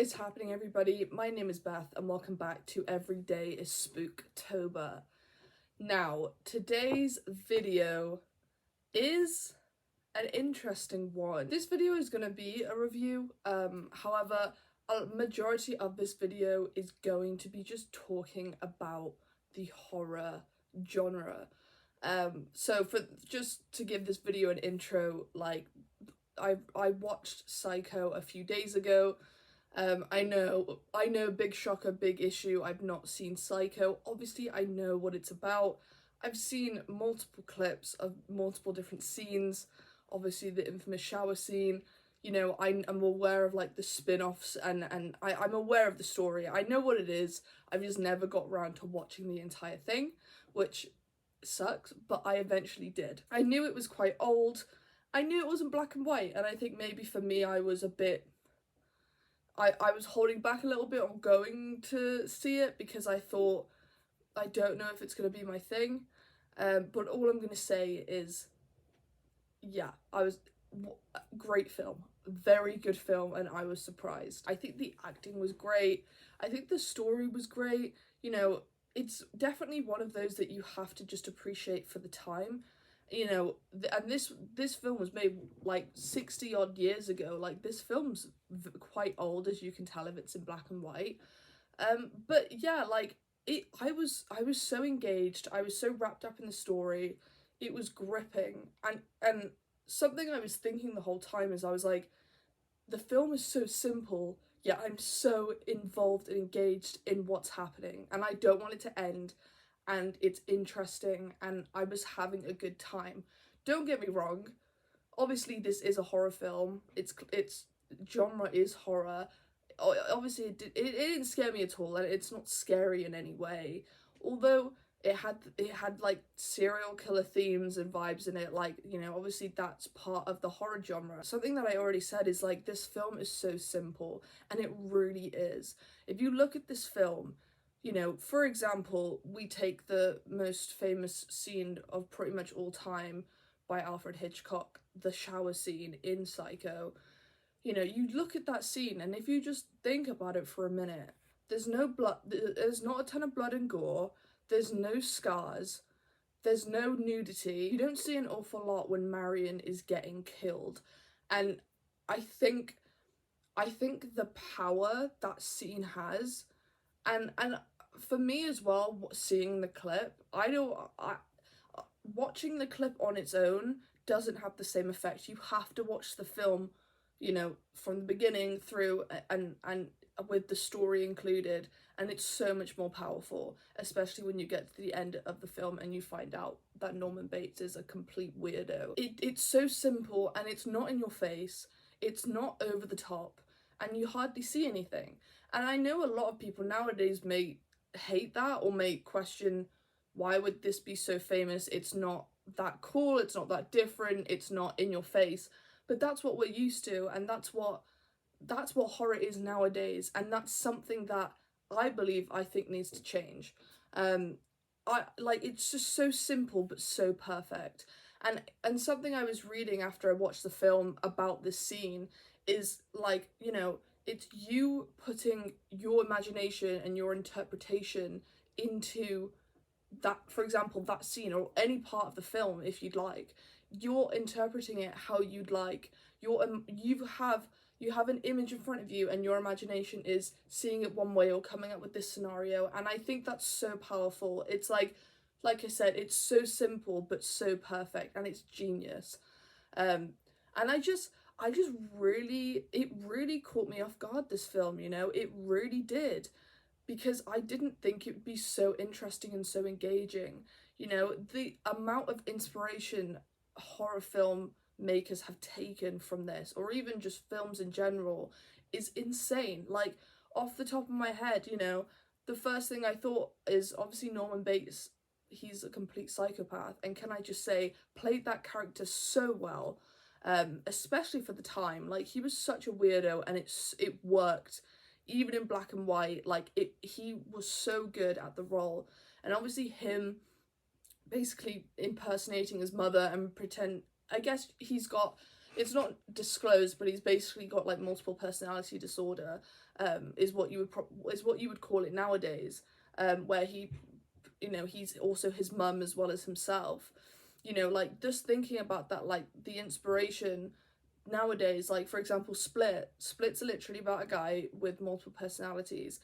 What is happening, everybody? My name is Beth and welcome back to Every Day is Spooktober. Now, today's video is an interesting one. This video is going to be a review, however, a majority of this video is going to be just talking about the horror genre. So just to give this video an intro, like, I watched Psycho a few days ago. I know, big shocker, big issue, I've not seen Psycho. Obviously, I know what it's about. I've seen multiple clips of multiple different scenes. Obviously, the infamous shower scene. You know, I'm aware of, like, the spin-offs, and I'm aware of the story. I know what it is. I've just never got around to watching the entire thing, which sucks, but I eventually did. I knew it was quite old. I knew it wasn't black and white, and I think maybe for me I was a bit... I was holding back a little bit on going to see it because I thought, I don't know if it's going to be my thing, but all I'm going to say is, yeah, great film, very good film, and I was surprised. I think the acting was great, I think the story was great, you know, it's definitely one of those that you have to just appreciate for the time. You know, and this film was made like 60 odd years ago. Like, this film's quite old, as you can tell if it's in black and white. But yeah, like, I was so engaged. I was so wrapped up in the story. It was gripping, and something I was thinking the whole time is I was like, the film is so simple, yet I'm so involved and engaged in what's happening, and I don't want it to end. And it's interesting, and I was having a good time. Don't get me wrong, obviously this is a horror film, its genre is horror. Obviously it didn't scare me at all, and it's not scary in any way, although it had like serial killer themes and vibes in it. Like, you know, obviously that's part of the horror genre. Something that I already said is, like, this film is so simple, and it really is. If you look at this film, you know, for example, we take the most famous scene of pretty much all time by Alfred Hitchcock, the shower scene in Psycho. You know, you look at that scene, and if you just think about it for a minute, there's no blood, there's not a ton of blood and gore, there's no scars, there's no nudity. You don't see an awful lot when Marion is getting killed. And I think the power that scene has, and for me as well, seeing the clip, watching the clip on its own doesn't have the same effect. You have to watch the film, you know, from the beginning through, and with the story included, and it's so much more powerful, especially when you get to the end of the film and you find out that Norman Bates is a complete weirdo. It's so simple, and it's not in your face, it's not over the top, and you hardly see anything. And I know a lot of people nowadays may hate that, or may question, why would this be so famous? It's not that cool, it's not that different, it's not in your face. But that's what we're used to, and that's what horror is nowadays, and that's something that I think needs to change. It's just so simple but so perfect. And something I was reading after I watched the film about this scene is, like, you know, it's you putting your imagination and your interpretation into that, for example, that scene, or any part of the film, if you'd like. You're interpreting it how you'd like. You have an image in front of you, and your imagination is seeing it one way or coming up with this scenario, and I think that's so powerful. It's like I said, it's so simple but so perfect, and it's genius. And it really caught me off guard, this film, you know, it really did, because I didn't think it would be so interesting and so engaging. You know, the amount of inspiration horror film makers have taken from this, or even just films in general, is insane. Like, off the top of my head, you know, the first thing I thought is obviously Norman Bates. He's a complete psychopath, and can I just say, played that character so well, especially for the time. Like, he was such a weirdo, and it worked even in black and white. Like, he was so good at the role. And obviously him basically impersonating his mother and pretend, I guess he's got, it's not disclosed, but he's basically got like multiple personality disorder. is what you would call it nowadays, where he, you know, he's also his mum as well as himself. You know, like, just thinking about that, like, the inspiration nowadays, like, for example, Split's literally about a guy with multiple personalities.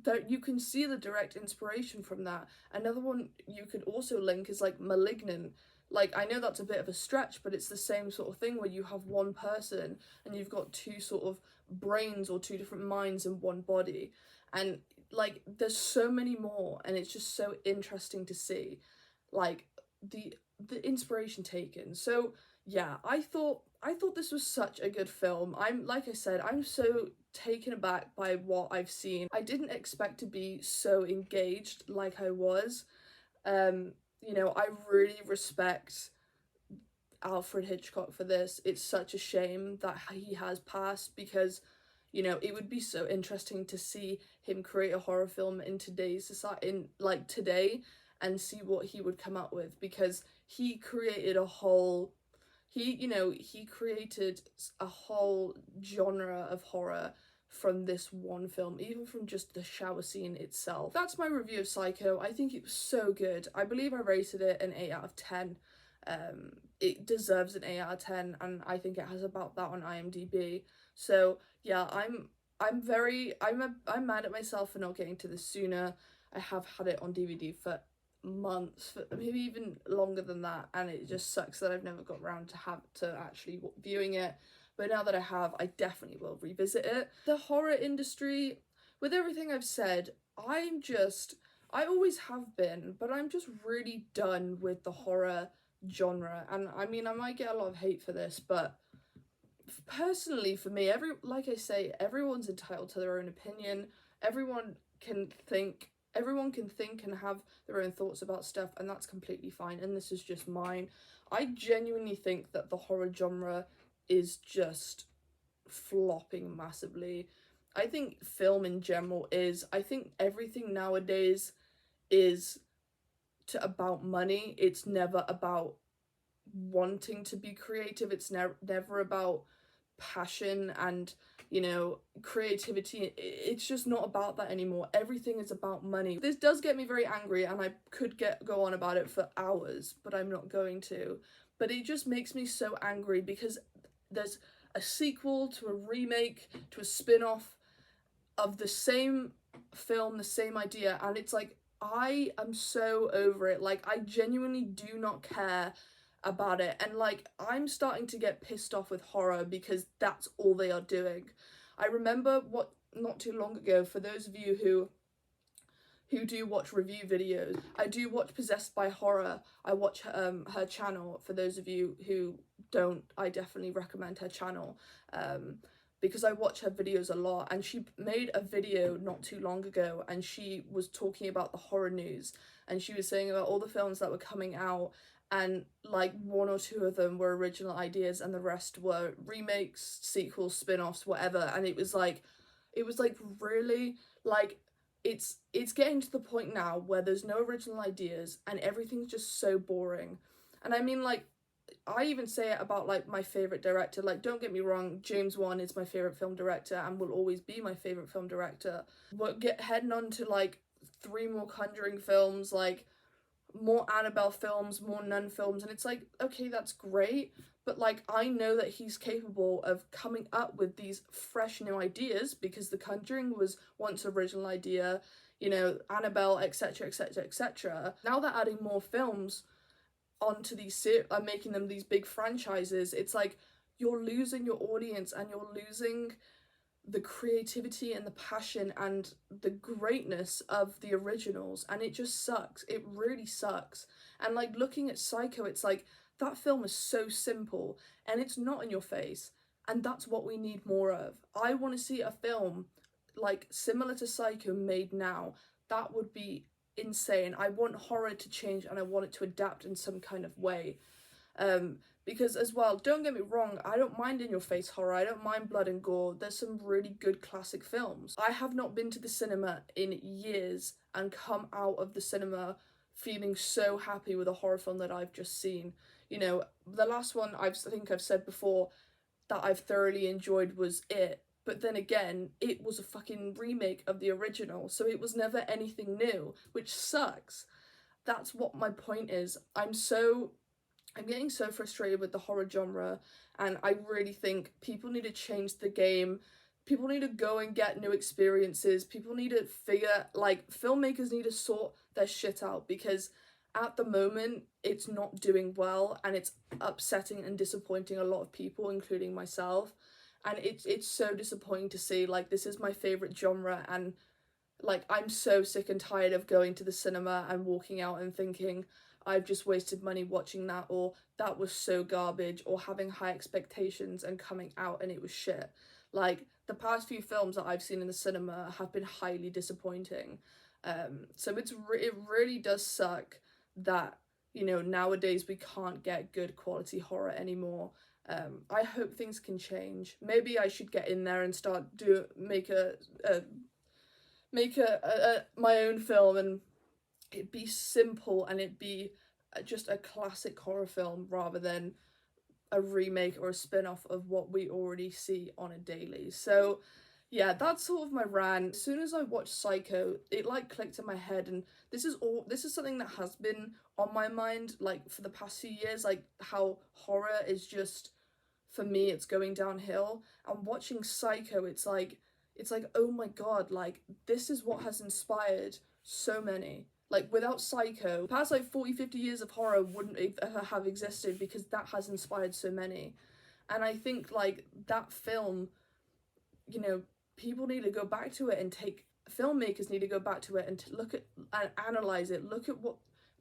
That you can see the direct inspiration from that. Another one you could also link is like Malignant. Like, I know that's a bit of a stretch, but it's the same sort of thing where you have one person and you've got two sort of brains or two different minds in one body. And like, there's so many more, and it's just so interesting to see, like, the inspiration taken. So yeah, I thought this was such a good film. Like I said, I'm so taken aback by what I've seen. I didn't expect to be so engaged like I was. You know, I really respect Alfred Hitchcock for this. It's such a shame that he has passed, because, you know, it would be so interesting to see him create a horror film in today's society, in like today, and see what he would come up with, because he created a whole he created a whole genre of horror from this one film, even from just the shower scene itself. That's my review of Psycho. I think it was so good. I believe I rated it an 8 out of 10. It deserves an 8 out of 10, and I think it has about that on IMDb. So yeah, I'm mad at myself for not getting to this sooner. I have had it on DVD for months, maybe even longer than that, and it just sucks that I've never got around to actually viewing it. But now that I have, I definitely will revisit it. The horror industry, with everything I've said, I always have been, but I'm just really done with the horror genre. And I mean, I might get a lot of hate for this, but personally for me, like I say, everyone's entitled to their own opinion. Everyone can think and have their own thoughts about stuff, and that's completely fine, and this is just mine. I genuinely think that the horror genre is just flopping massively. I think film in general is. I think everything nowadays is about money. It's never about wanting to be creative. It's never about passion and, you know, creativity. It's just not about that anymore. Everything is about money. This does get me very angry, and I could go on about it for hours, but I'm not going to. But it just makes me so angry, because there's a sequel to a remake to a spin-off of the same film, the same idea, and it's like, I am so over it. Like, I genuinely do not care about it, and like, I'm starting to get pissed off with horror because that's all they are doing. I remember not too long ago, for those of you who do watch review videos, I do watch Possessed by Horror. I watch her channel. For those of you who don't, I definitely recommend her channel, because I watch her videos a lot, and she made a video not too long ago, and she was talking about the horror news, and she was saying about all the films that were coming out, and like 1 or 2 of them were original ideas and the rest were remakes, sequels, spin-offs, whatever. And it was like really, like, it's getting to the point now where there's no original ideas and everything's just so boring. And I mean, like, I even say it about like my favorite director. Like, don't get me wrong, James Wan is my favorite film director and will always be my favorite film director, but heading on to like 3 more Conjuring films, like more Annabelle films, more Nun films, and it's like, okay, that's great, but like, I know that he's capable of coming up with these fresh new ideas, because The Conjuring was once an original idea, you know, Annabelle, etc, etc, etc. Now they're adding more films onto these making them these big franchises. It's like, you're losing your audience, and you're losing the creativity and the passion and the greatness of the originals, and it just sucks. It really sucks. And like, looking at Psycho, it's like, that film is so simple and it's not in your face, and that's what we need more of. I want to see a film like similar to Psycho made now. That would be insane. I want horror to change, and I want it to adapt in some kind of way. Because as well, don't get me wrong, I don't mind in-your-face horror, I don't mind blood and gore. There's some really good classic films. I have not been to the cinema in years and come out of the cinema feeling so happy with a horror film that I've just seen. You know, the last one I think I've said before that I've thoroughly enjoyed was It. but then again, it was a fucking remake of the original, so it was never anything new, which sucks. That's what my point is. I'm getting so frustrated with the horror genre, and I really think people need to change the game. People need to go and get new experiences. People need to filmmakers need to sort their shit out, because at the moment it's not doing well, and it's upsetting and disappointing a lot of people, including myself. And it's so disappointing to see. Like, this is my favorite genre, and like, I'm so sick and tired of going to the cinema and walking out and thinking I've just wasted money watching that, or that was so garbage, or having high expectations and coming out and it was shit. Like, the past few films that I've seen in the cinema have been highly disappointing. So it really does suck that, you know, nowadays we can't get good quality horror anymore. I hope things can change. Maybe I should get in there and start make my own film, and it'd be simple, and it'd be just a classic horror film rather than a remake or a spin-off of what we already see on a daily. So yeah, that's sort of my rant. As soon as I watched Psycho, it like clicked in my head, and this is something that has been on my mind like for the past few years, like how horror is just, for me, it's going downhill. And watching Psycho, it's like, oh my god, like, this is what has inspired so many. Like, without Psycho, past like 40-50 years of horror wouldn't have existed, because that has inspired so many. And I think like that film, you know, people need to go back to it, and filmmakers need to go back to it and to look at and analyze it, look at what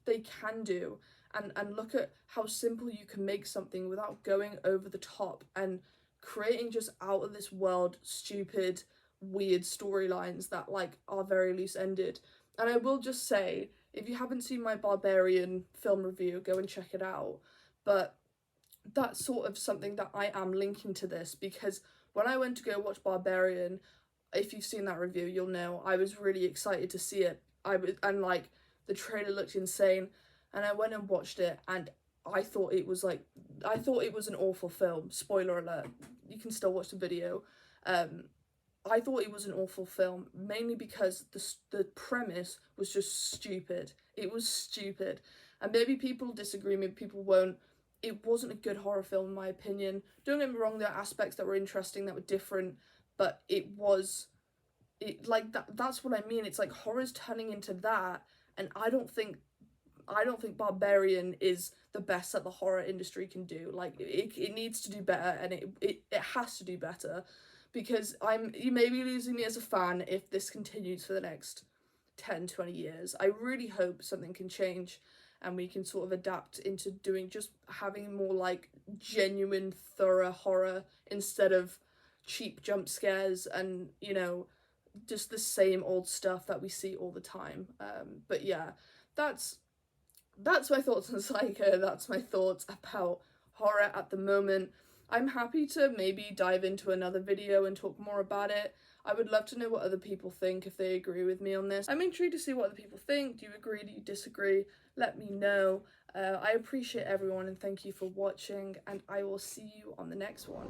they can do, and look at how simple you can make something without going over the top and creating just out of this world stupid weird storylines that like are very loose ended. And I will just say, if you haven't seen my Barbarian film review, go and check it out. But that's sort of something that I am linking to this, because when I went to go watch Barbarian, if you've seen that review, you'll know I was really excited to see it. And like, the trailer looked insane, and I went and watched it, and I thought it was an awful film. Spoiler alert, you can still watch the video. I thought it was an awful film, mainly because the premise was just stupid. It was stupid. And maybe people disagree, maybe people won't. It wasn't a good horror film, in my opinion. Don't get me wrong, there are aspects that were interesting, that were different, but that's what I mean. It's like horror's turning into that, and I don't think Barbarian is the best that the horror industry can do. Like, it needs to do better, and it has to do better, because you may be losing me as a fan if this continues for the next 10-20 years. I really hope something can change, and we can sort of adapt into having more like genuine, thorough horror, instead of cheap jump scares and, you know, just the same old stuff that we see all the time. But yeah, that's my thoughts on Psycho. That's my thoughts about horror at the moment. I'm happy to maybe dive into another video and talk more about it. I would love to know what other people think, if they agree with me on this. I'm intrigued to see what other people think. Do you agree? Do you disagree? Let me know. I appreciate everyone, and thank you for watching, and I will see you on the next one.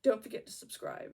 Don't forget to subscribe.